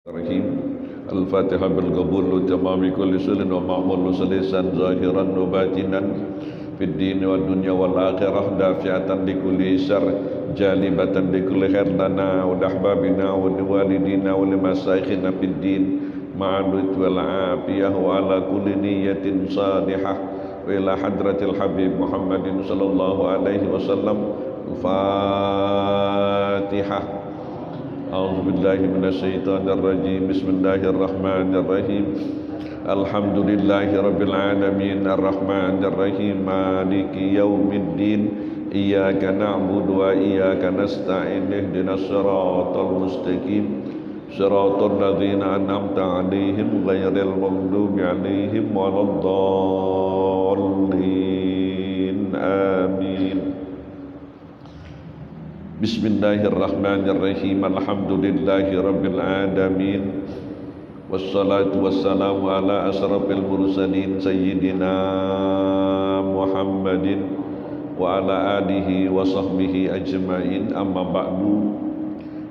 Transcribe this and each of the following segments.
الرحيم الفاتحة بالقبول وتمام كل سل ومعمول سلسا ظاهرا وباطنا في الدين والدنيا والآخرة دافعة لكل شر جالبة لكل خير لنا ولأحبابنا ولوالدينا ولمشايخنا في الدين مع اللطف والعافية وعلى كل نية صالحة وإلى حضرة الحبيب محمد صلى الله عليه وسلم. الفاتحة. أعوذ بالله من الشيطان الرجيم. بسم الله الرحمن الرحيم. الحمد لله رب العالمين الرحمن الرحيم مالك يوم الدين إياك نعبد وإياك نستعين اهدنا الصراط المستقيم صراط الذين أنعمت عليهم غير المغضوب عليهم ولا الضالين آمين. Bismillahirrahmanirrahim. Alhamdulillahi rabbil alamin. Wassalatu wassalamu ala asrafil mursalin sayyidina Muhammadin wa ala alihi wa sahbihi ajma'in. Amma ba'du.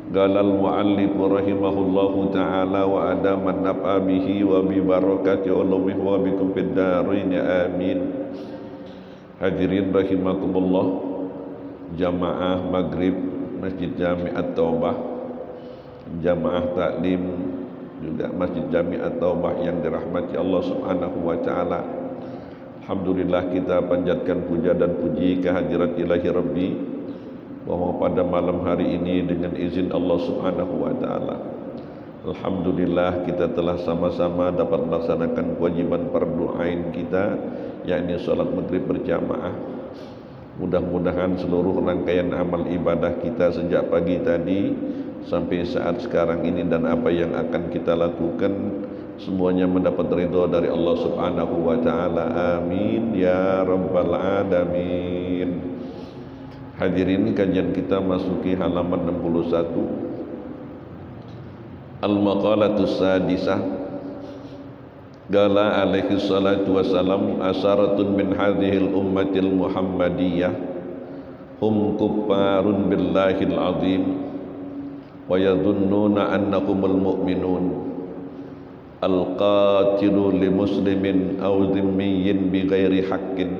Galal muallif rahimahullahu ta'ala wa adaman naf'a bihi wa bi barakati ulumihi wa bikum fid dharain amin. Hadirin rahimakumullah, jamaah maghrib Masjid Jami At-Taubah, jamaah taklim juga Masjid Jami At-Taubah yang dirahmati Allah Subhanahu wa taala. Alhamdulillah kita panjatkan puja dan puji kehadirat Ilahi Rabbi bahwa pada malam hari ini dengan izin Allah Subhanahu wa taala, alhamdulillah kita telah sama-sama dapat melaksanakan kewajiban fardu ain kita, yakni salat maghrib berjamaah. Mudah-mudahan seluruh rangkaian amal ibadah kita sejak pagi tadi sampai saat sekarang ini dan apa yang akan kita lakukan semuanya mendapat ridha dari Allah Subhanahu wa taala. Amin ya rabbal alamin. Hadirin, kajian kita masuki halaman 61. Al-maqalatus sadisah. Gala alaihi salatu wassalam asyaratun min hadhil ummatil muhammadiyah hum kuffarun billahil azim wa yadhunnuna annakumul mu'minun al-qatilu li muslimin aw dhimmiyin bighairi haqqin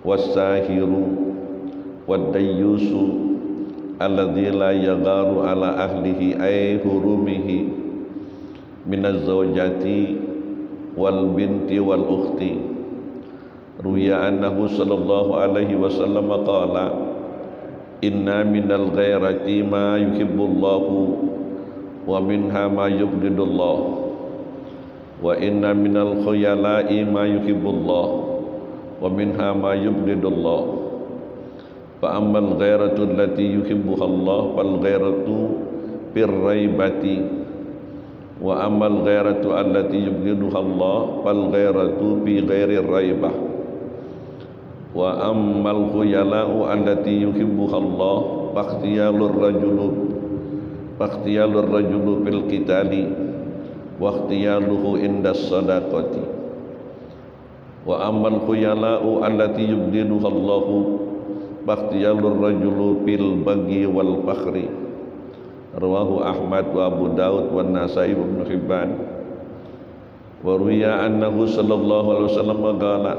was-sahiru wad-dayyusu alladhi la yagharu ala ahlihi ay hurumihi minaz zawjati wal binti wal ukhti. Ruya annahu sallallahu alaihi wasallam qala inna minal ghairati ma yuhibbullahu wa minha ma yubghidullah wa inna minal khuyala'i ma yuhibbullah wa minha ma yubghidullah. Fa ammal ghairatu allati yuhibbuha Allah fal ghairatu bir raibati wa amal ghairatu allati yubghiduha Allah fal ghairatu bi ghairi raibah wa amal khuyala'u allati yuhibbuha Allah fakhtiyalur rajulu fil qitali wa ikhtiyaluhu inda sadaqati wa amal khuyala'u allati yubghiduha Allah fakhtiyalur rajulu fil baghi wal fakhri. Rawahu Ahmad wa Abu Daud wa Nasai wa Ibn Hibban. Wa ruya annahu sallallahu alaihi wasallam qala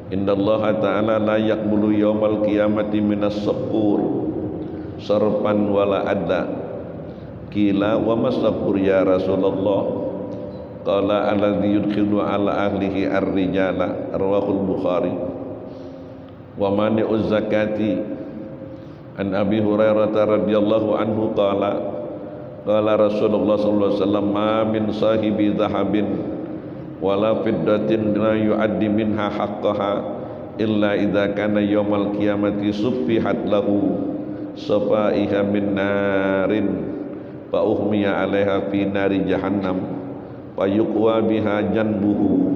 inna Allah ta'ala la yaqbulu yawmal qiyamati minas sabur sarfan wala adla. Qila wa masabur ya Rasulullah? Qala alladhi yudkhilu ala ahlihi ar-rijala. Rawahul Bukhari. Wa mani'uz zakati an Abi Hurairah radhiyallahu anhu qala Rasulullah sallallahu alaihi wasallam ma min sahibi dhahabin wala fiddatin la yu'addi minha haqqaha illa idza kana yaumal qiyamati suffihat lahu safaiha min narin fa uhmiya 'alaiha fi nari jahannam fa yuqwa biha janbuhu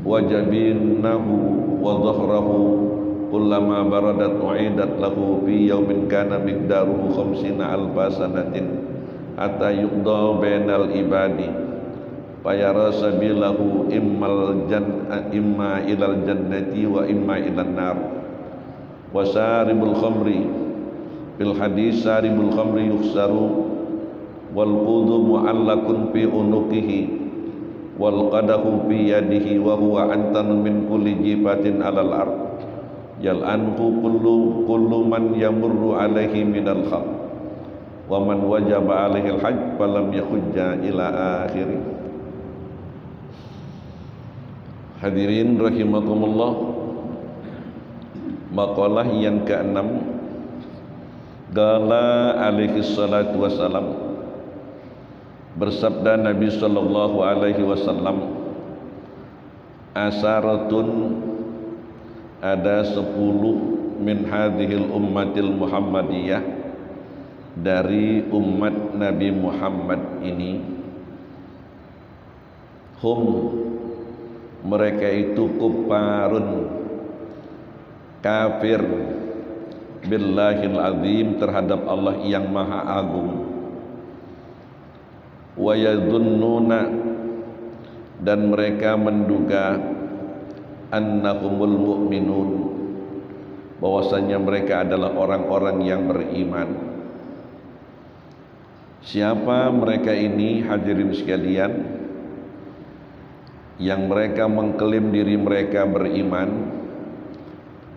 wa jabinahu wa dhahrahu kullama baradat u'idat lahu fi yawmin kana miqdaruhu 50 alfa sanatin hatta yuqda bainal ibadi fayara sabilahu imma ilal jannati wa imma ilan nar. Wa saribul khamri fil hadis saribul khamri yukhsaru wal qudu mu'allakun fi unuqihi wal qadahu fi yadihi wa huwa antanu min kulli jibatin alal ard yal'anhu kullu man yamurru alaihi minal khalq wa man wajaba alaihi al-hajj falam yahujja ila akhirih. Hadirin rahimakumullah, maqalah yang ke-6, Qala alaihi salatu wassalam, bersabda Nabi sallallahu alaihi wasallam, asaratun, ada 10 min hadhil ummatil muhammadiyah, dari umat Nabi Muhammad ini, hum, mereka itu kufarun, kafir, billahil azim, terhadap Allah yang maha agung, wa yadhunnuna, dan mereka menduga, annahumul mu'minun, bahwasanya mereka adalah orang-orang yang beriman. Siapa mereka ini, hadirin sekalian, yang mereka mengklaim diri mereka beriman,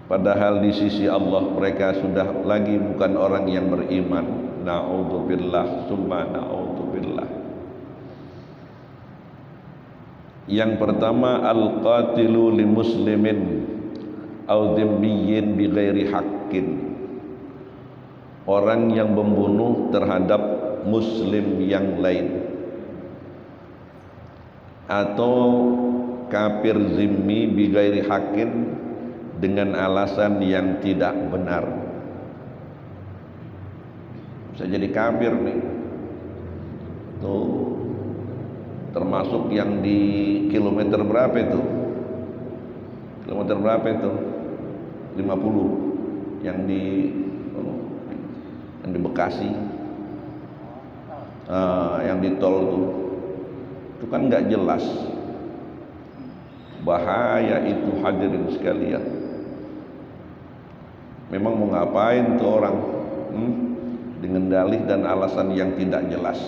padahal di sisi Allah mereka sudah lagi bukan orang yang beriman. Na'udzubillah summa na'udzubillah. Yang pertama, al-qatilu li muslimin aw dhimmiyyin bi ghairi haqqin, orang yang membunuh terhadap muslim yang lain atau kafir zimmi bi ghairi haqqin, dengan alasan yang tidak benar. Bisa jadi kafir nih tuh, termasuk yang di kilometer berapa itu, kilometer berapa itu, 50, yang di Bekasi, yang di tol itu kan nggak jelas. Bahaya itu, hadirin sekalian. Memang mau ngapain tuh orang dengan dalih dan alasan yang tidak jelas.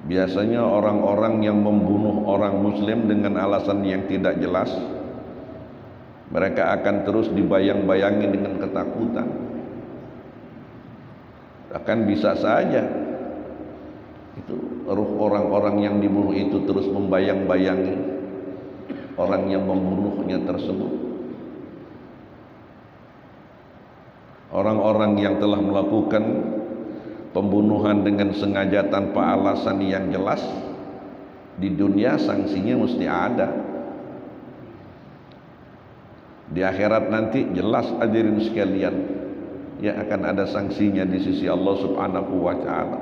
Biasanya orang-orang yang membunuh orang muslim dengan alasan yang tidak jelas, mereka akan terus dibayang-bayangi dengan ketakutan. Bahkan bisa saja itu ruh orang-orang yang dibunuh itu terus membayang-bayangi orang yang membunuhnya tersebut. Orang-orang yang telah melakukan pembunuhan dengan sengaja tanpa alasan yang jelas, di dunia sanksinya mesti ada. Di akhirat nanti jelas, hadirin sekalian, ya akan ada sanksinya di sisi Allah Subhanahu wa ta'ala.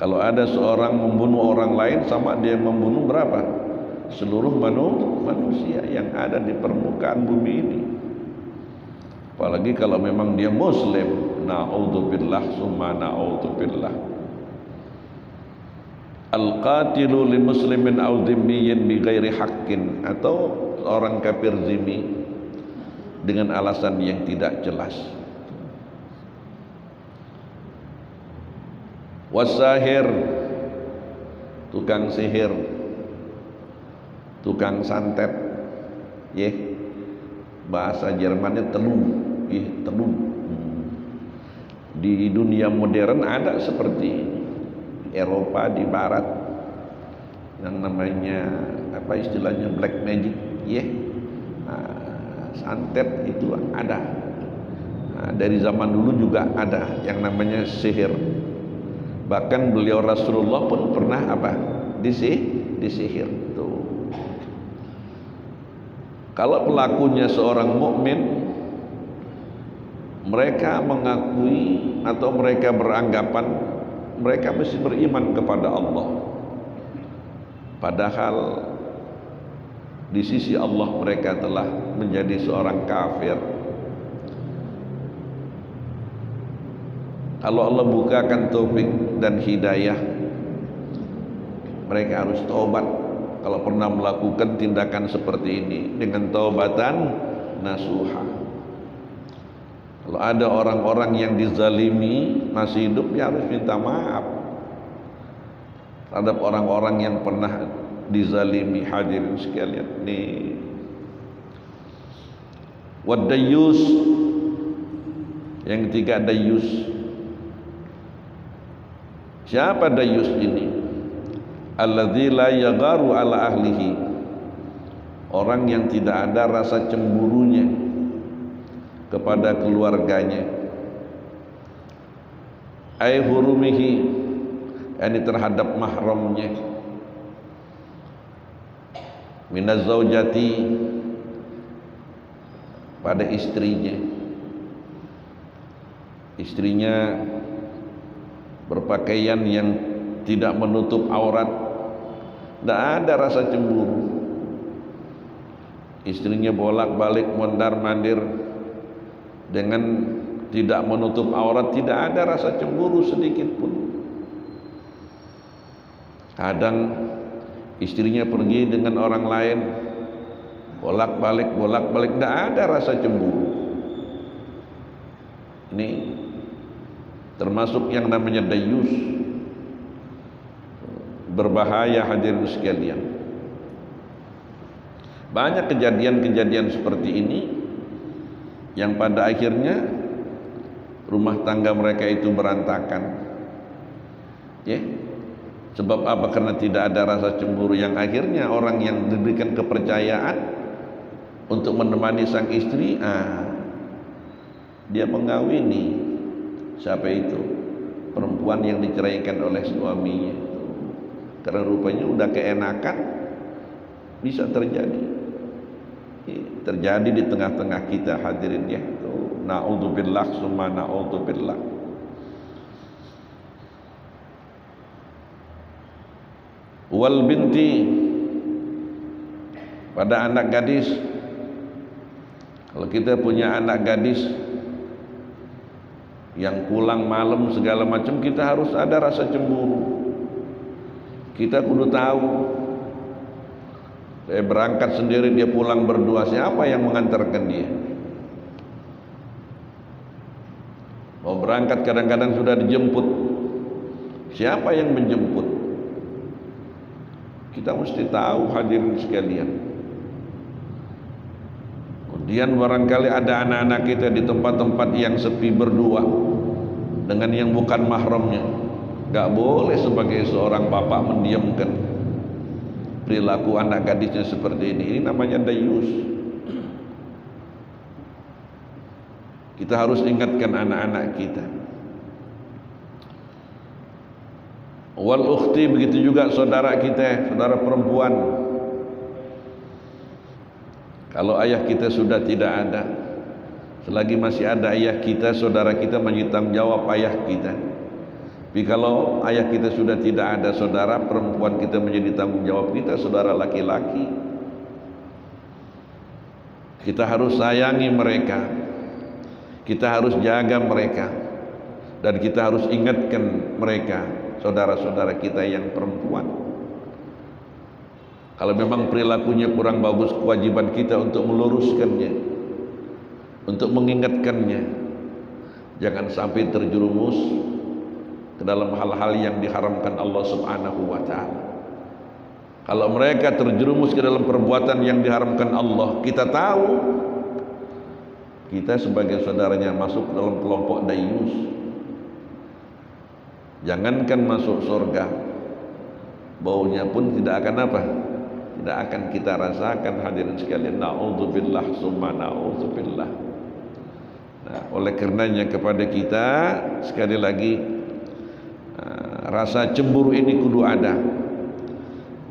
Kalau ada seorang membunuh orang lain, sama dia membunuh berapa? Seluruh manusia yang ada di permukaan bumi ini. Apalagi kalau memang dia muslim, na'udzubillah summa na'udzubillah. Al-qatilu li muslimin aw dhimmiyyin bi ghairi haqqin, atau orang kafir zimmi dengan alasan yang tidak jelas. Wasahir, tukang sihir, tukang santet, bahasa Jermannya telung. Di dunia modern ada seperti ini. Eropa di barat yang namanya apa istilahnya black magic, santet itu ada. Dari zaman dulu juga ada yang namanya sihir. Bahkan beliau Rasulullah pun pernah disihir. Tuh. Kalau pelakunya seorang mukmin, mereka mengakui atau mereka beranggapan mereka mesti beriman kepada Allah, padahal di sisi Allah mereka telah menjadi seorang kafir. Kalau Allah bukakan taufik dan hidayah, mereka harus taubat kalau pernah melakukan tindakan seperti ini dengan taubatan nasuha. Kalau ada orang-orang yang dizalimi masih hidup, ya harus minta maaf terhadap orang-orang yang pernah dizalimi. Hadirin sekalian, nih wad-dayyus, yang ketiga dayyus. Siapa dayyus ini? Alladzi la yagharu ala ahlihi, orang yang tidak ada rasa cemburunya kepada keluarganya. Ai hurumihi, yakni terhadap mahramnya. Minaz zaujati, pada istrinya. Istrinya berpakaian yang tidak menutup aurat, tidak ada rasa cemburu. Istrinya bolak-balik mondar-mandir dengan tidak menutup aurat, tidak ada rasa cemburu sedikit pun. Kadang istrinya pergi dengan orang lain, bolak-balik, tidak ada rasa cemburu. Ini termasuk yang namanya dayyus, berbahaya. Hadirin sekalian, banyak kejadian-kejadian seperti ini yang pada akhirnya rumah tangga mereka itu berantakan. Ya, sebab apa? Karena tidak ada rasa cemburu, yang akhirnya orang yang diberikan kepercayaan untuk menemani sang istri, dia mengawini siapa itu? Perempuan yang diceraikan oleh suaminya. Karena rupanya udah keenakan. Bisa terjadi. Terjadi di tengah-tengah kita, hadirin ya. Na'udzubillah summa na'udzubillah. Wal binti, pada anak gadis. Kalau kita punya anak gadis yang pulang malam segala macam, kita harus ada rasa cemburu. Kita kudu tahu, saya berangkat sendiri, dia pulang berdua, siapa yang mengantarkan dia? Mau berangkat kadang-kadang sudah dijemput, siapa yang menjemput? Kita mesti tahu, hadirin sekalian. Kemudian barangkali ada anak-anak kita di tempat-tempat yang sepi berdua dengan yang bukan mahramnya. Gak boleh sebagai seorang bapak mendiamkan perilaku anak gadisnya seperti ini. Ini namanya dayyus. Kita harus ingatkan anak-anak kita. Wal ukhti, begitu juga saudara kita, saudara perempuan. Kalau ayah kita sudah tidak ada, selagi masih ada ayah kita, saudara kita menjadi tanggung jawab ayah kita. Tapi kalau ayah kita sudah tidak ada, saudara perempuan kita menjadi tanggung jawab kita, saudara laki-laki. Kita harus sayangi mereka, kita harus jaga mereka, dan kita harus ingatkan mereka, saudara-saudara kita yang perempuan. Kalau memang perilakunya kurang bagus, kewajiban kita untuk meluruskannya, untuk mengingatkannya. Jangan sampai terjerumus ke dalam hal-hal yang diharamkan Allah Subhanahu wa ta'ala. Kalau mereka terjerumus ke dalam perbuatan yang diharamkan Allah, kita tahu kita sebagai saudaranya masuk dalam kelompok dayyus. Jangankan masuk surga, baunya pun tidak akan apa? Tidak akan kita rasakan, hadirin sekalian. Na'udzubillah summa na'udzubillah. Nah, oleh karenanya kepada kita sekali lagi, rasa cemburu ini kudu ada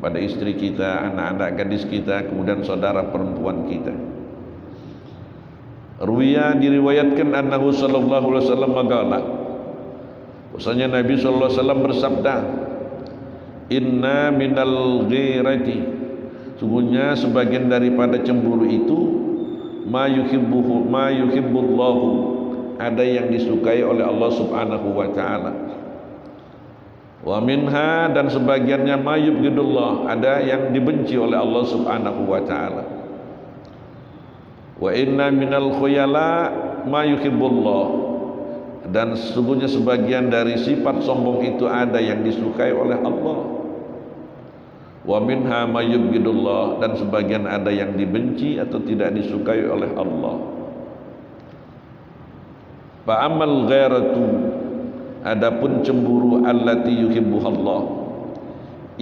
pada istri kita, anak-anak gadis kita, kemudian saudara perempuan kita. Ruwiya, diriwayatkan annahu sallallahu alaihi wasallam qala, bahwasanya Nabi sallallahu alaihi wasallam bersabda, inna minal ghirati, sungguhnya sebagian daripada cemburu itu ma yuhibbullahu, ada yang disukai oleh Allah Subhanahu wa ta'ala. Wa minha, dan sebagiannya ma yubghidullah, ada yang dibenci oleh Allah Subhanahu wa ta'ala. Wa inna minal khuyala, ma yuhibbullah, dan sesungguhnya sebagian dari sifat sombong itu ada yang disukai oleh Allah. Wa minha ma yubghidullah, dan sebagian ada yang dibenci atau tidak disukai oleh Allah. Fa amal ghairatu, adapun cemburu allati yuhibbuhallah,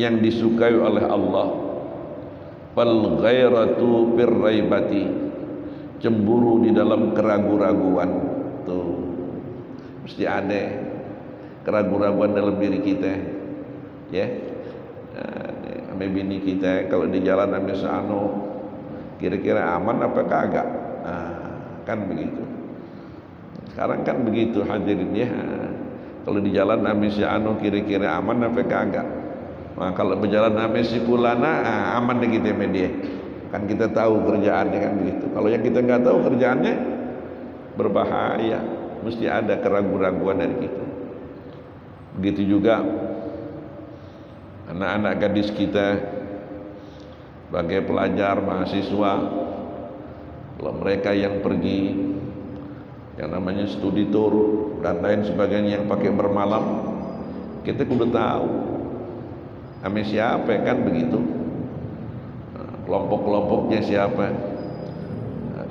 yang disukai oleh Allah. Fal ghairatu birraibati, cemburu di dalam keraguan-raguan. Tuh, mesti ada keraguan-raguan dalam diri kita, ya. Ame bini kita kalau di jalan ame seano, kira-kira aman apa kagak? Kan begitu. Sekarang kan begitu hadirin ya. Kalau di jalan ame seano, kira-kira aman apa kagak? Nah, kalau berjalan ame si fulana, aman deh kita sama dia. Kan kita tahu kerjaannya kan begitu. Kalau yang kita nggak tahu kerjaannya berbahaya, mesti ada keraguan-raguan dari kita. Begitu juga anak-anak gadis kita sebagai pelajar, mahasiswa, kalau mereka yang pergi yang namanya studi tour dan lain sebagainya yang pakai bermalam, kita kudu tahu ame siapa kan begitu, kelompok-kelompoknya siapa.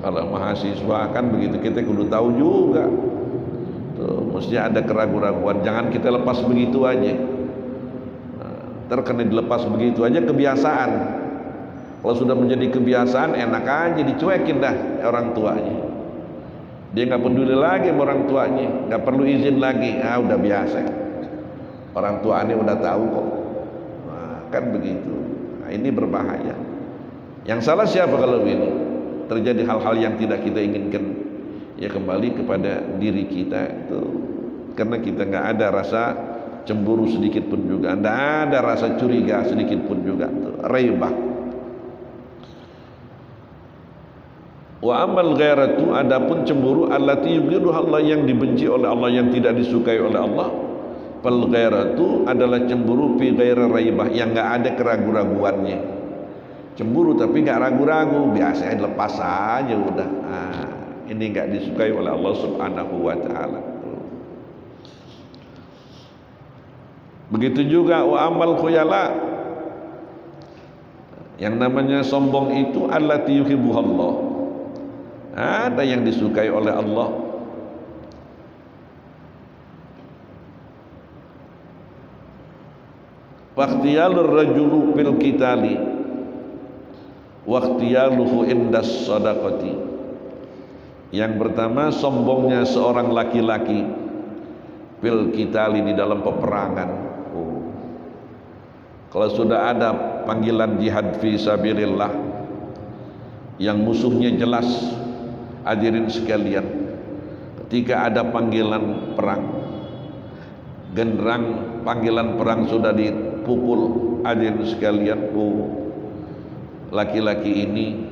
Kalau mahasiswa kan begitu, kita kudu tahu juga. Tuh, mesti ada keraguan-raguan, jangan kita lepas begitu aja. Terkena dilepas begitu aja kebiasaan. Kalau sudah menjadi kebiasaan, enak aja dicuekin dah orang tuanya. Dia nggak peduli lagi sama orang tuanya, nggak perlu izin lagi. Udah biasa. Orang tuanya udah tahu kok. Kan begitu. Ini berbahaya. Yang salah siapa kalau ini terjadi hal-hal yang tidak kita inginkan? Ya kembali kepada diri kita itu, karena kita nggak ada rasa cemburu sedikit pun juga, tidak ada rasa curiga sedikit pun juga. Raibah. Wa amal ghairatu, adapun cemburu allati yubghiduha Allah, yang dibenci oleh Allah, yang tidak disukai oleh Allah. Fal ghairatu adalah cemburu fi ghairi raibah, yang enggak ada keraguan-raguannya. Cemburu tapi enggak ragu-ragu, biasanya lepas aja udah. Ini enggak disukai oleh Allah Subhanahu wa taala. Begitu juga wa amal khuyala, yang namanya sombong itu allati yuhibbuhallah, ada yang disukai oleh Allah. Waqtiyalur rajulu fil qitali waqtiyaluhu indas sadaqati, yang pertama sombongnya seorang laki-laki fil qitali, di dalam peperangan. Kalau sudah ada panggilan jihad fi sabilillah yang musuhnya jelas, hadirin sekalian, ketika ada panggilan perang, genderang panggilan perang sudah dipukul, hadirin sekalian, laki-laki ini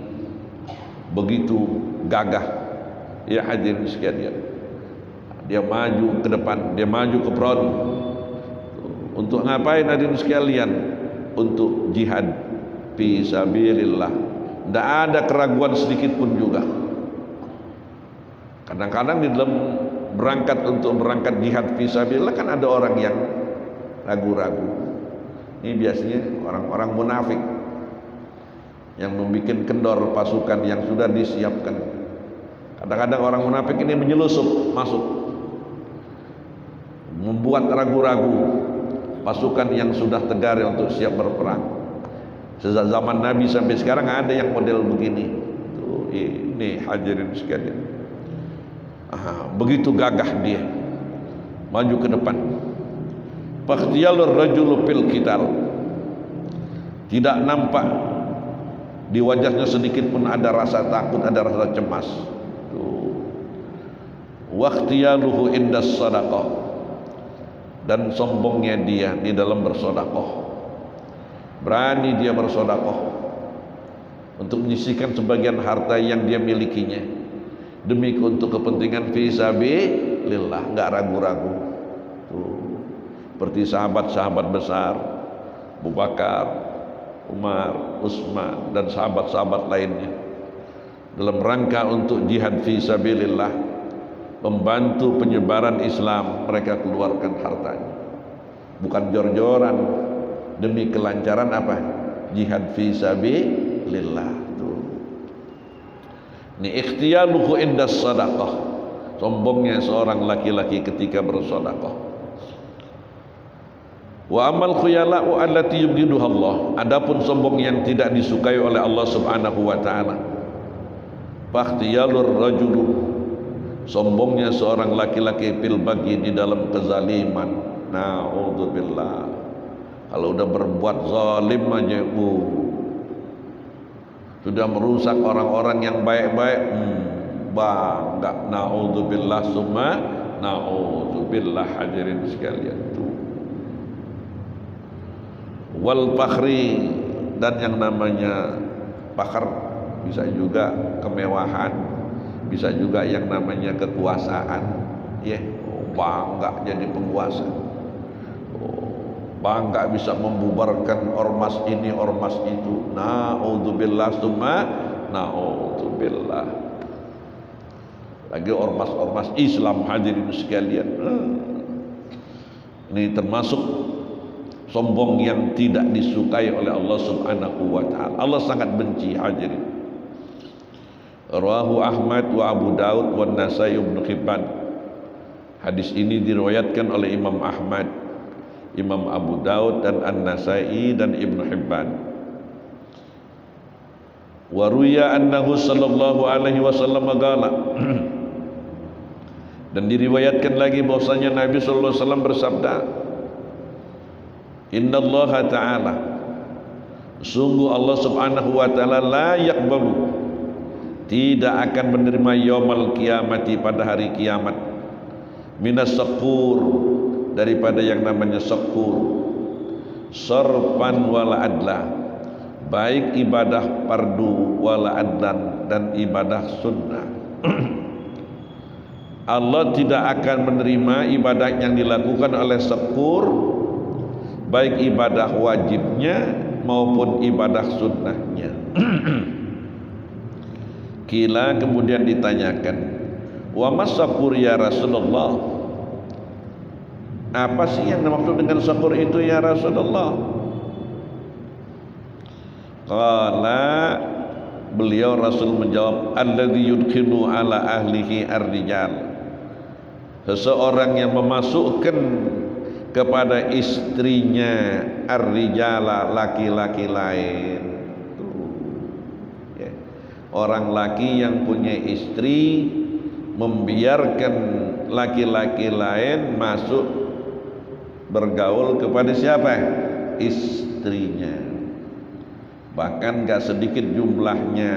begitu gagah, ya hadirin sekalian, dia maju ke depan, dia maju ke front. Untuk ngapain hadirin sekalian? Untuk jihad fi sabilillah. Tidak ada keraguan sedikit pun juga. Kadang-kadang di dalam berangkat jihad fi sabilillah kan ada orang yang ragu-ragu. Ini biasanya orang-orang munafik yang membuat kendor pasukan yang sudah disiapkan. Kadang-kadang orang munafik ini menyelusup masuk, membuat ragu-ragu pasukan yang sudah tegar untuk siap berperang. Sejak zaman Nabi sampai sekarang ada yang model begini. Tuh, ini hadirin sekalian. Begitu gagah dia maju ke depan. Fakhtiyalur rajulu fil qital, tidak nampak di wajahnya sedikit pun ada rasa takut, ada rasa cemas. Tuh. Waqtiyaluhu indas sadaqah, dan sombongnya dia di dalam bersedekah. Berani dia bersedekah untuk menyisihkan sebagian harta yang dia milikinya demi untuk kepentingan fi sabilillah, enggak ragu-ragu. Tuh, seperti sahabat-sahabat besar Abu Bakar, Umar, Utsman dan sahabat-sahabat lainnya dalam rangka untuk jihad fi sabilillah, membantu penyebaran Islam, mereka keluarkan hartanya. Bukan jor-joran, demi kelancaran apa? Jihad fi sabilillah. Tuh. Ini ikhtiyaluhu indas sadaqah. Sombongnya seorang laki-laki ketika bersedekah. Wa amal khuyala'u allati yubghiduha Allah. Adapun sombong yang tidak disukai oleh Allah Subhanahu wa taala. Fakhtiyalur rajulu, sombongnya seorang laki-laki fil bagi di dalam kezaliman. Na'udzubillah. Kalau udah berbuat zalim aja, sudah merusak orang-orang yang baik-baik, bangga. Na'udzubillah summa na'udzubillah, hadirin sekalian. Tuh. Wal fakhri, dan yang namanya fakhr bisa juga kemewahan, bisa juga yang namanya kekuasaan. Bangga jadi penguasa, bangga bisa membubarkan ormas ini ormas itu. Na'udzubillah summa na'udzubillah. Lagi ormas-ormas Islam, hadirin sekalian. Ini termasuk sombong yang tidak disukai oleh Allah Subhanahu wa taala. Allah sangat benci, hadirin. Rawahu Ahmad wa Abu Daud wa Nasai Ibnu Hibban. Hadis ini diriwayatkan oleh Imam Ahmad, Imam Abu Daud dan An-Nasai dan Ibnu Hibban. Wa ruya annahu sallallahu alaihi wasallam qala. Dan diriwayatkan lagi bahwasanya Nabi sallallahu alaihi wasallam bersabda, Innallaha ta'ala, sungguh Allah Subhanahu wa ta'ala la yaqbalu, tidak akan menerima yaumal kiamati, pada hari kiamat, minas saqur, daripada yang namanya saqur, sarfan wala adla, baik ibadah fardu wala adlan, dan ibadah sunnah. Allah tidak akan menerima ibadah yang dilakukan oleh saqur, baik ibadah wajibnya maupun ibadah sunnahnya. Kila, kemudian ditanyakan, wa mas-saqur ya Rasulullah, apa sih yang dimaksud dengan saqur itu ya Rasulullah? Qala, beliau Rasul menjawab, alladzi yudkhilu ala ahlihi ar-rijal, seseorang yang memasukkan kepada istrinya ar-rijala, laki-laki lain. Orang laki yang punya istri membiarkan laki-laki lain masuk bergaul kepada siapa? Istrinya. Bahkan gak sedikit jumlahnya,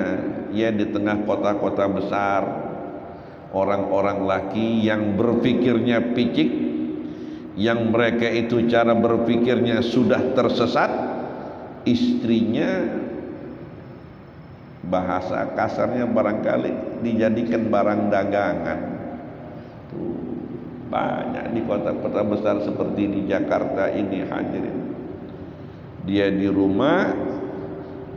ya, di tengah kota-kota besar, orang-orang laki yang berpikirnya picik, yang mereka itu cara berpikirnya sudah tersesat, istrinya bahasa kasarnya barangkali dijadikan barang dagangan. Tuh, banyak di kota-kota besar seperti di Jakarta ini, hadirin. Dia di rumah,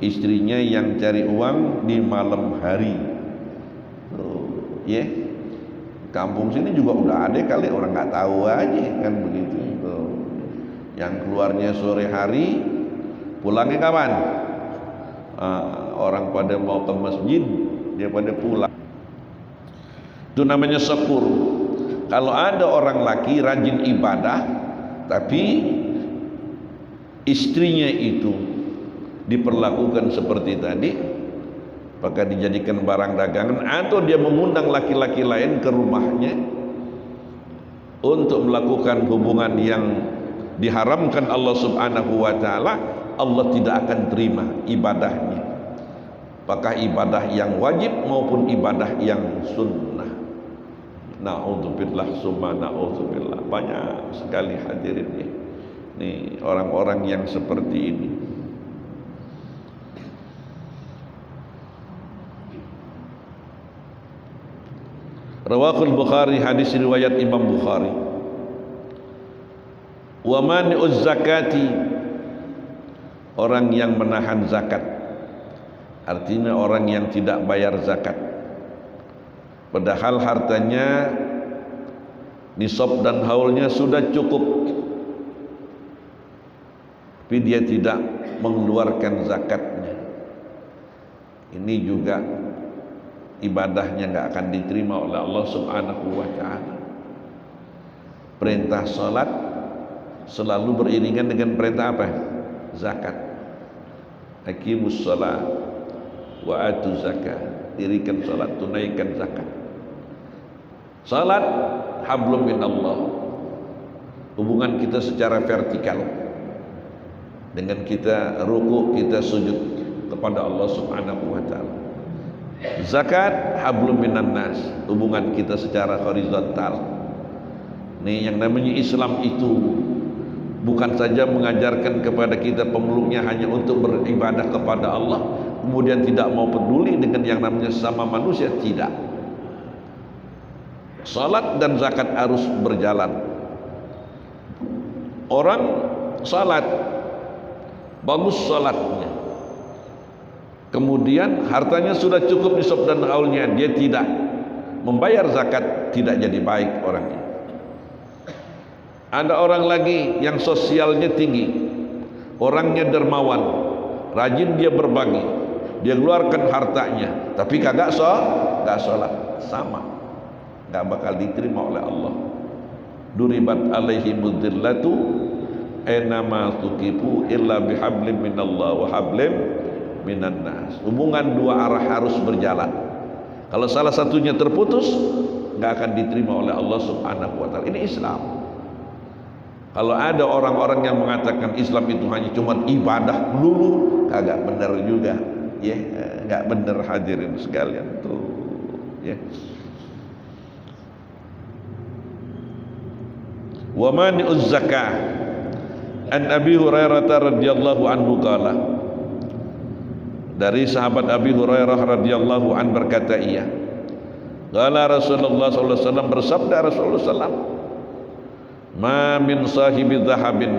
istrinya yang cari uang di malam hari. Tuh, ya. Kampung sini juga udah ada kali, orang nggak tahu aja kan begitu. Tuh. Yang keluarnya sore hari, pulangnya kapan? Orang pada mau ke masjid, dia pada pulang. Itu namanya saqur. Kalau ada orang laki rajin ibadah, tapi istrinya itu diperlakukan seperti tadi, maka dijadikan barang dagangan, atau dia mengundang laki-laki lain ke rumahnya untuk melakukan hubungan yang diharamkan Allah Subhanahu wa taala, Allah tidak akan terima ibadahnya, apakah ibadah yang wajib maupun ibadah yang sunnah. Na'udzubillah summa na'udzubillah. Banyak sekali hadirin nih orang-orang yang seperti ini. Rawahul Bukhari, hadis riwayat Imam Bukhari. Wa mani'uz zakati, orang yang menahan zakat, artinya orang yang tidak bayar zakat. padahal hartanya nisab dan haulnya sudah cukup, tapi dia tidak mengeluarkan zakatnya. Ini juga ibadahnya nggak akan diterima oleh Allah Subhanahu wa ta'ala. Perintah salat selalu beriringan dengan perintah apa? Zakat. Aqimus shalah wa atu zakat. Dirikan salat, tunaikan zakat. Salat hablum minallah, hubungan kita secara vertikal. Dengan kita ruku, kita sujud kepada Allah Subhanahu wa ta'ala. Zakat hablum minan nas, hubungan kita secara horizontal. Nih yang namanya Islam itu bukan saja mengajarkan kepada kita pemeluknya hanya untuk beribadah kepada Allah, kemudian tidak mau peduli dengan yang namanya sesama manusia, tidak. Salat dan zakat harus berjalan. Orang salat bagus salatnya, kemudian hartanya sudah cukup nisab dan haulnya, dia tidak membayar zakat, tidak jadi baik orangnya. Ada orang lagi yang sosialnya tinggi, orangnya dermawan, rajin dia berbagi, dia keluarkan hartanya, tapi kagak sholat, sama, gak bakal diterima oleh Allah. Duribat alaihimud dhillatu ainama tuqifu illa bihablim minallah wa hablim minan nas. Hubungan dua arah harus berjalan. Kalau salah satunya terputus, nggak akan diterima oleh Allah Subhanahu wa ta'ala. Ini Islam. Kalau ada orang-orang yang mengatakan Islam itu hanya cuma ibadah melulu, kagak benar juga, ya, nggak benar hadirin sekalian tuh, ya. Wa mani'uz zakah an Abi Hurairah radhiyallahu anhu qala, dari sahabat Abi Hurairah radhiyallahu an berkata ia, qala Rasulullah sallallahu alaihi wasallam, bersabda Rasulullah sallallahu, ma min sahibi dhahabin,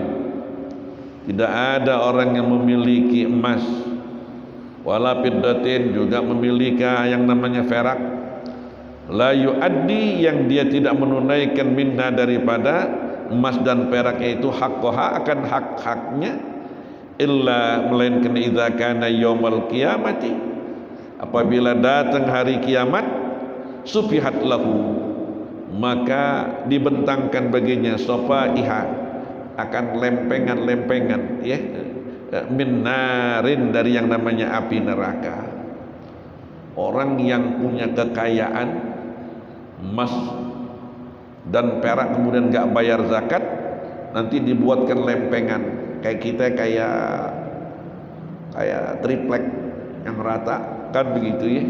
tidak ada orang yang memiliki emas, wala fiddatin, juga memiliki yang namanya perak, la yuaddi, yang dia tidak menunaikan minha daripada emas dan peraknya itu, haqqaha, akan hak-haknya, illa, melainkan idza kana yaumul qiyamati, apabila datang hari kiamat, sufihat lahu, maka dibentangkan baginya safaiha, akan lempengan-lempengan, ya, min narin, dari yang namanya api neraka. Orang yang punya kekayaan emas dan perak kemudian gak bayar zakat, nanti dibuatkan lempengan kayak kita, kayak triplek yang rata kan begitu, ya,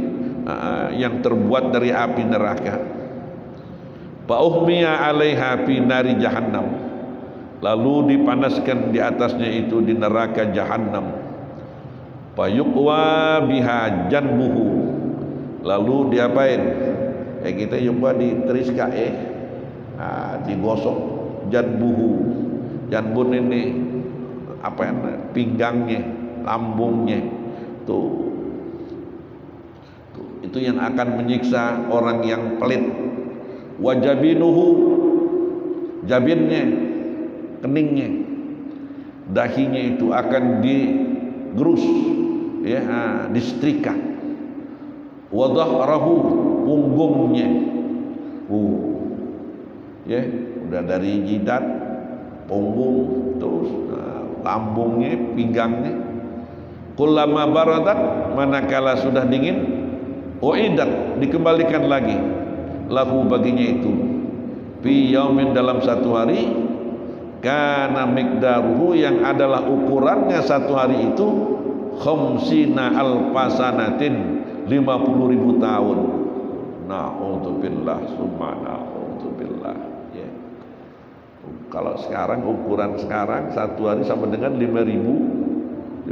yang terbuat dari api neraka. Fa uhmiya 'alaiha fi nari jahannam, lalu dipanaskan di atasnya itu di neraka jahannam. Fa yuqwa biha janbuhu, lalu diapain? Kita coba diteriska, digosok janbuhu. Janbun ini apa yang pinggangnya, lambungnya tuh. Itu yang akan menyiksa orang yang pelit. Wajabinuhu, jabinnya, keningnya, dahinya itu akan digerus, ya, disetrika. Wadhahrahu, punggungnya, ya, udah dari jidat, punggung, terus lambungnya, pinggangnya. Kullama baradat, manakala sudah dingin, uidat, dikembalikan lagi, lahu, baginya itu, fi yaumin, dalam satu hari, kana miqdaruhu, yang adalah ukurannya satu hari itu, khamsina alfasanatin, 50.000 tahun. Na'udzubillah, summa na'udzubillah, ya. Kalau sekarang, ukuran sekarang satu hari sama dengan 50.000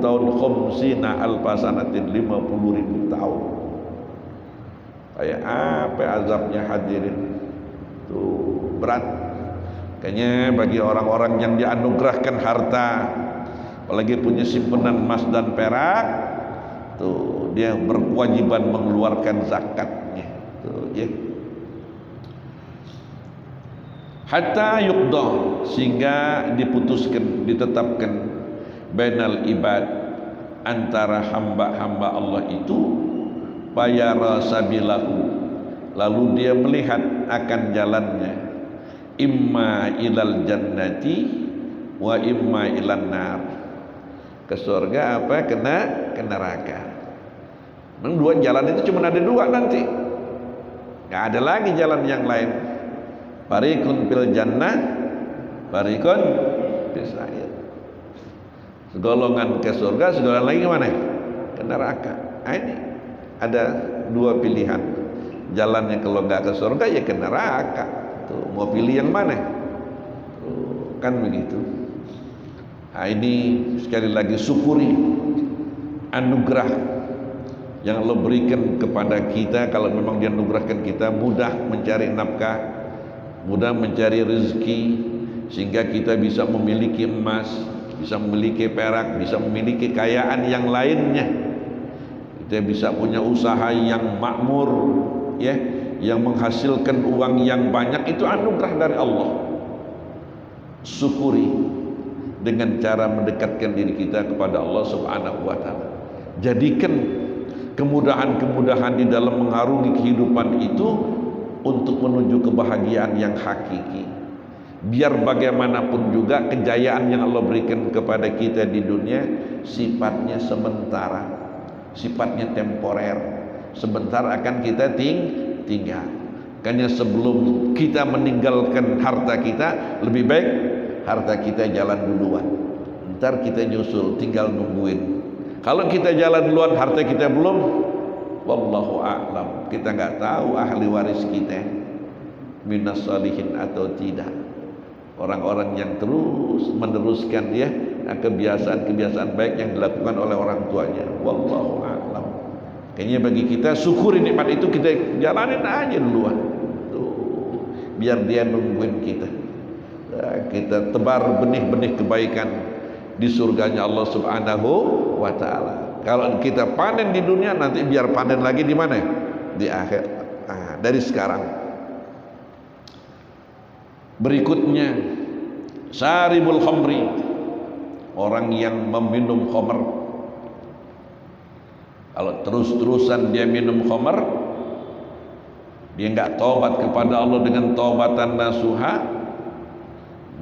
tahun. Khamsina alfasanatin, 50.000 tahun. Kayak apa azabnya hadirin, tuh berat. Kayaknya bagi orang-orang yang dianugerahkan harta, apalagi punya simpanan emas dan perak, tuh dia berkewajiban mengeluarkan zakatnya. Ya. Hatta yuqda, sehingga diputuskan, ditetapkan bainal ibad, antara hamba-hamba Allah itu, fayara sabilahu, lalu dia melihat akan jalannya, imma ilal jannati wa imma ilan nar, ke surga apa ke neraka. Memang dua jalan itu cuma ada dua nanti, nggak ada lagi jalan yang lain. Fariqun fil jannah, fariqun fis sa'ir. Segolongan ke surga, segolongan lagi kemana? Ke neraka. Nah, ini ada dua pilihan. Jalannya kalau nggak ke surga ya ke neraka. Tuh, mau pilih yang mana? Tuh, kan begitu. Nah, ini sekali lagi syukuri anugerah yang Allah berikan kepada kita. Kalau memang Dia anugerahkan kita mudah mencari nafkah, mudah mencari rezeki, sehingga kita bisa memiliki emas, bisa memiliki perak, bisa memiliki kekayaan yang lainnya. Kita bisa punya usaha yang makmur, ya, yang menghasilkan uang yang banyak. Itu anugerah dari Allah. Syukuri dengan cara mendekatkan diri kita kepada Allah Subhanahu wa taala. Jadikan kemudahan-kemudahan di dalam mengarungi kehidupan itu untuk menuju kebahagiaan yang hakiki. Biar bagaimanapun juga kejayaan yang Allah berikan kepada kita di dunia sifatnya sementara, sifatnya temporer, sebentar akan kita tinggal. Karena sebelum kita meninggalkan harta kita, lebih baik harta kita jalan duluan, ntar kita nyusul, tinggal nungguin. Kalau kita jalan duluan, harta kita belum, wallahu a'lam, kita nggak tahu ahli waris kita minas sholihin atau tidak. Orang-orang yang terus meneruskan ya kebiasaan-kebiasaan baik yang dilakukan oleh orang tuanya, wallahu a'lam. Kayaknya bagi kita syukuri nikmat itu, kita jalanin aja duluan. Tuh, biar Dia nungguin kita. Nah, kita tebar benih-benih kebaikan di surganya Allah Subhanahu wa taala. Kalau kita panen di dunia, nanti biar panen lagi di mana? Di akhir. Nah, dari sekarang. Berikutnya, syaribul khamri, orang yang meminum khamr. Kalau terus-terusan dia minum khamr, dia enggak taubat kepada Allah dengan taubatan nasuha,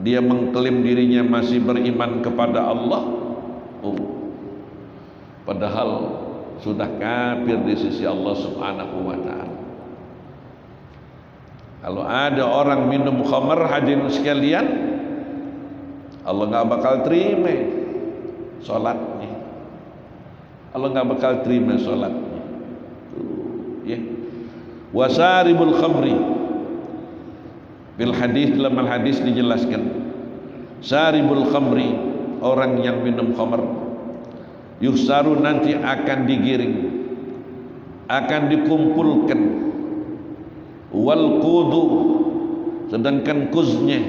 dia mengklaim dirinya masih beriman kepada Allah, padahal sudah kafir di sisi Allah Subhanahu wa taala. Kalau ada orang minum khamr, hadirin sekalian, Allah nggak bakal terima sholatnya. Allah nggak bakal terima sholatnya. Ya. Wasaribul khamri, bil hadis, dalam hadis dijelaskan, saribul khamri, orang yang minum khamr, yusaru, nanti akan digiring, akan dikumpulkan, wal kudu, sedangkan kuznya,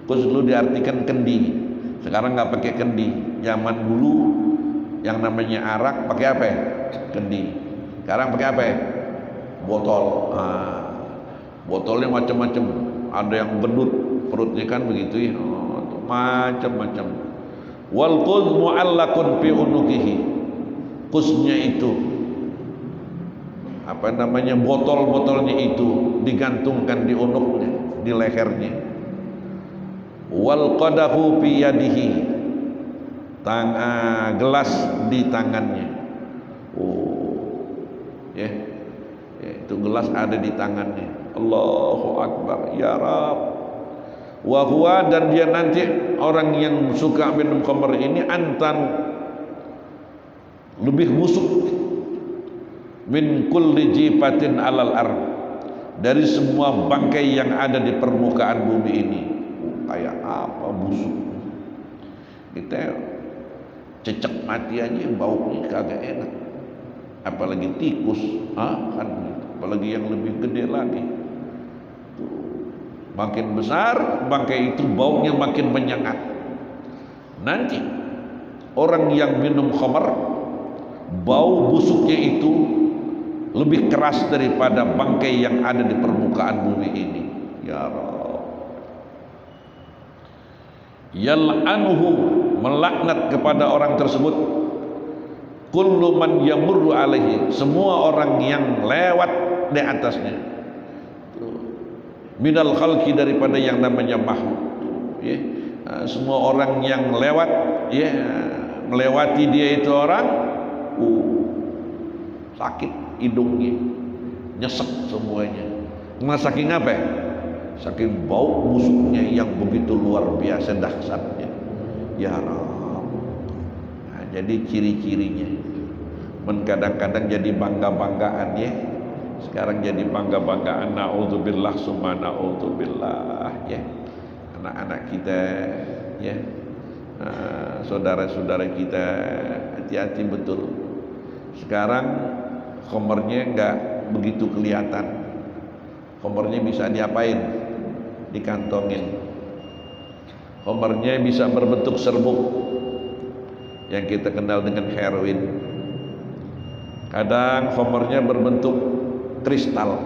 kuz dulu diartikan kendi, sekarang nggak pakai kendi. Zaman dulu yang namanya arak pakai apa? Kendi. Sekarang pakai apa? Botol. Botolnya macam-macam, ada yang bedut perutnya kan begitu ya, macam-macam. Wal quz mu'allaqun fi unuqihi, quznya itu apa namanya, botol-botolnya itu digantungkan di unuknya, di lehernya. Wal qadahu fi yadihi, gelas di tangannya. Ya, itu gelas ada di tangannya. Allahu Akbar, ya Rab. Wa huwa, dan dia nanti orang yang suka minum khamr ini, antan, lebih busuk, min kulli jifatin alal ard, dari semua bangkai yang ada di permukaan bumi ini. Kayak apa busuk, kita cecek mati aja baunya kagak enak, apalagi tikus, kan, apalagi yang lebih gede lagi. Makin besar bangkai itu, baunya makin menyengat. Nanti orang yang minum khamr, bau busuknya itu lebih keras daripada bangkai yang ada di permukaan bumi ini. Ya Rabb. Yal'anuhu, melaknat kepada orang tersebut, kullu man yamurru alaihi, semua orang yang lewat di atasnya, minal khalqi, daripada yang namanya makhluk, ya. Semua orang yang lewat, ya, melewati dia itu orang, sakit hidungnya, nyesek semuanya. Karena saking apa? Saking bau busuknya yang begitu luar biasa dahsyatnya. Ya Rabb. Nah, jadi ciri-cirinya, kadang-kadang jadi bangga-banggaan, ya. Sekarang jadi bangga-banggaan, naudzubillah summa naudzubillah, ya. Anak-anak kita, ya, saudara-saudara kita, hati-hati betul. Sekarang khomernya enggak begitu kelihatan. Khomernya bisa diapain? Dikantongin. Khomernya bisa berbentuk serbuk yang kita kenal dengan heroin. Kadang khomernya berbentuk kristal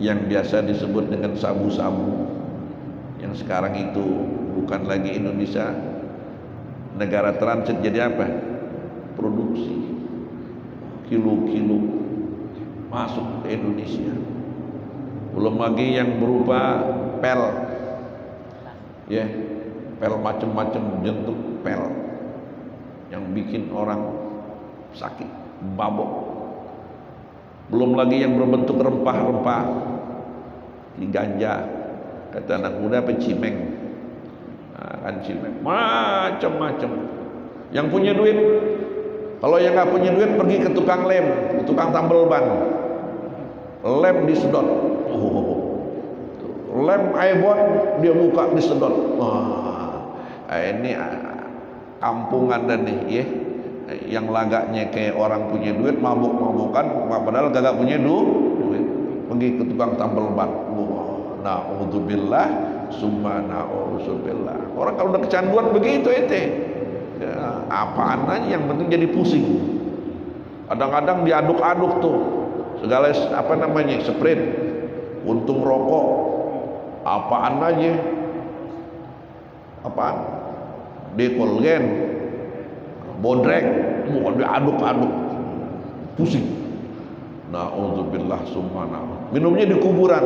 yang biasa disebut dengan sabu-sabu, yang sekarang itu bukan lagi Indonesia negara transit, jadi apa? Produksi kilo-kilo masuk ke Indonesia. Belum lagi yang berupa pel, ya, pel macam-macam bentuk pel yang bikin orang sakit, mabok. Belum lagi yang berbentuk rempah-rempah, di ganja, kata anak muda pecimeng, kan cimeng, macam-macam. Yang punya duit, kalau yang nggak punya duit pergi ke tukang lem, ke tukang tambal ban, lem disedot. Lem aibon dia buka disedot. Ini kampungan dan nih, ya, yang lagaknya kayak orang punya duit, mabuk-mabukan, padahal gak punya duit, pergi ke tukang tambal ban. Na'udzubillah summa na'udzubillah. Orang kalau udah kecanduan begitu itu, ya, apaan aja yang penting jadi pusing. Kadang-kadang diaduk-aduk tuh segala apa namanya, sprint, untung rokok, apaan aja, apaan, dekolgen, bodrek, mau diaduk-aduk, pusing. Na'udzubillah summa na'udzubillah. Minumnya di kuburan.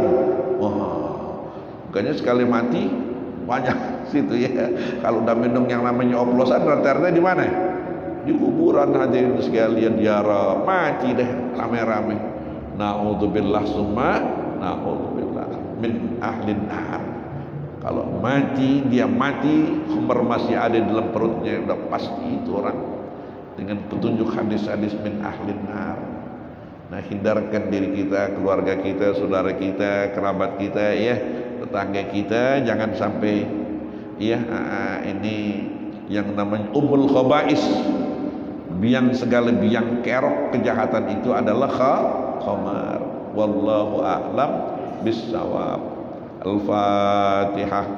Wah, bukannya sekali mati banyak situ, ya. Kalau udah minum yang namanya oplosan, rata-rata di mana? Di kuburan hadirin sekalian. Ya Rabb, mati deh rame-rame. Na'udzubillah summa na'udzubillah min ahlin nar. Kalau mati, dia mati, khamr masih ada di dalam perutnya, udah pasti itu orang dengan petunjuk hadis-hadis min ahlin nar. Nah, hindarkan diri kita, keluarga kita, saudara kita, kerabat kita, ya, tetangga kita, jangan sampai, ya, ini yang namanya ummul khaba'is, biang segala biang kerok kejahatan itu adalah khamar. Wallahu a'lam bissawab. Al-Fatihah.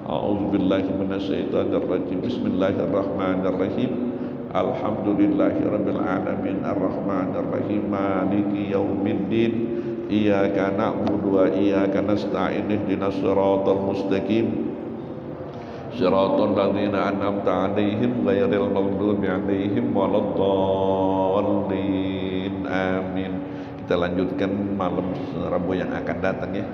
A'udzubillahi minasyaitonir rajim. Bismillahirrahmanirrahim. Alhamdulillahirabbil alamin arrahmanir rahim maliki yaumiddin iyyaka na'budu wa iyyaka nasta'in ihdinas siratal mustaqim siratal ladzina an'amta 'alaihim ghairil maghdubi 'alaihim waladdallin. Amin. Kita lanjutkan malam Rabu yang akan datang, ya.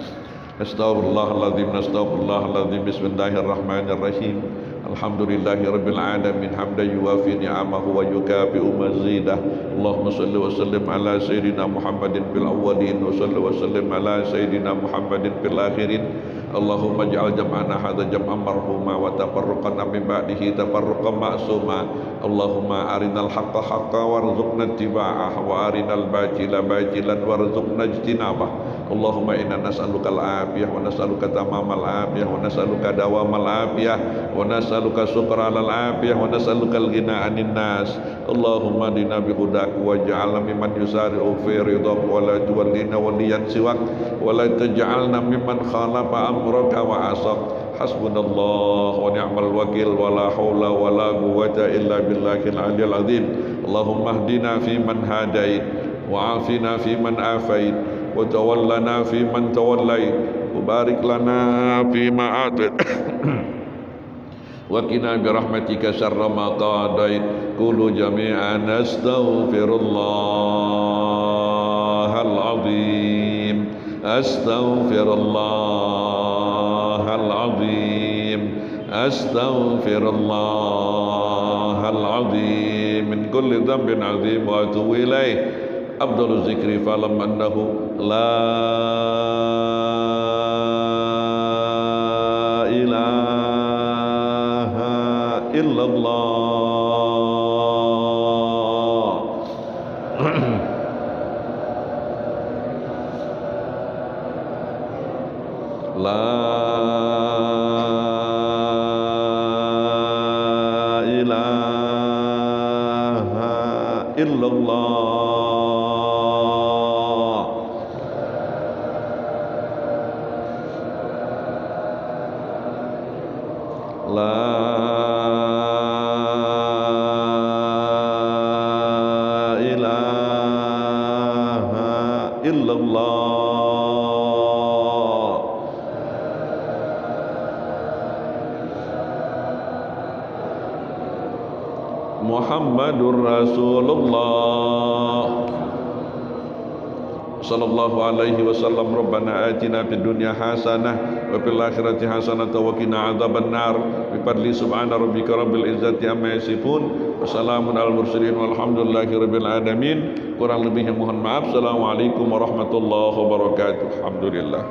Astaghfirullahaladzim, astaghfirullahaladzim. Bismillahirrahmanirrahim. Alhamdulillahirabbil alamin hamdan yuwafi ni'amahu wa yukafi'u mazidah. Allahumma shalli wa sallim ala sayyidina Muhammadin fil awwalin wa shalli wa sallim ala sayyidina Muhammadin fil akhirin. Allahumma ij'al jam'ana hadza jam'an marhuma wa tafarruqana min ba'dihi tafarruqan ma'suma. Allahumma arinal haqqa haqqan warzuqna ittiba'ah wa arinal batila batilan warzuqna ijtinabah. Allahumma inna nas'aluka al-afiyah wa nas'aluka tamamal afiyah wa nas'aluka dawamal afiyah wa nas'aluka syukra al-afiyah wa nas'aluka al-ghina 'anil nas. Allahumma dina bi hudak waj'alna mimman yusari'u fi ridhak wa la tuwallina waliyan siwak wa la taj'alna mimman khalafa amraka wa asaq. Hasbunallah wa ni'mal wakil wa la haula wa la quwwata illa billahil 'aliyyil 'azim. Allahumma hdina fi man hadait وعافنا فيمن عافيت وتولنا فيمن توليت وبارك لنا فيما أعطيت وقنا برحمتك شر ما قضيت قولوا جميعا أستغفر الله العظيم أستغفر الله العظيم أستغفر الله العظيم من كل ذنب عظيم وأتوب إليه أفضل الذكر فاعلم أنه لا إله إلا الله لا إله إلا الله لا إله إلا الله محمد رسول الله صلى الله عليه وسلم ربنا آتنا في الدنيا حسنة وفي الآخرة حسنة وقنا عذاب النار بفضل سبحان ربك رب العزة عما يصفون وسلام على المرسلين والحمد لله رب العالمين. Kurang lebihnya mohon maaf. Assalamualaikum warahmatullahi wabarakatuh. Alhamdulillah.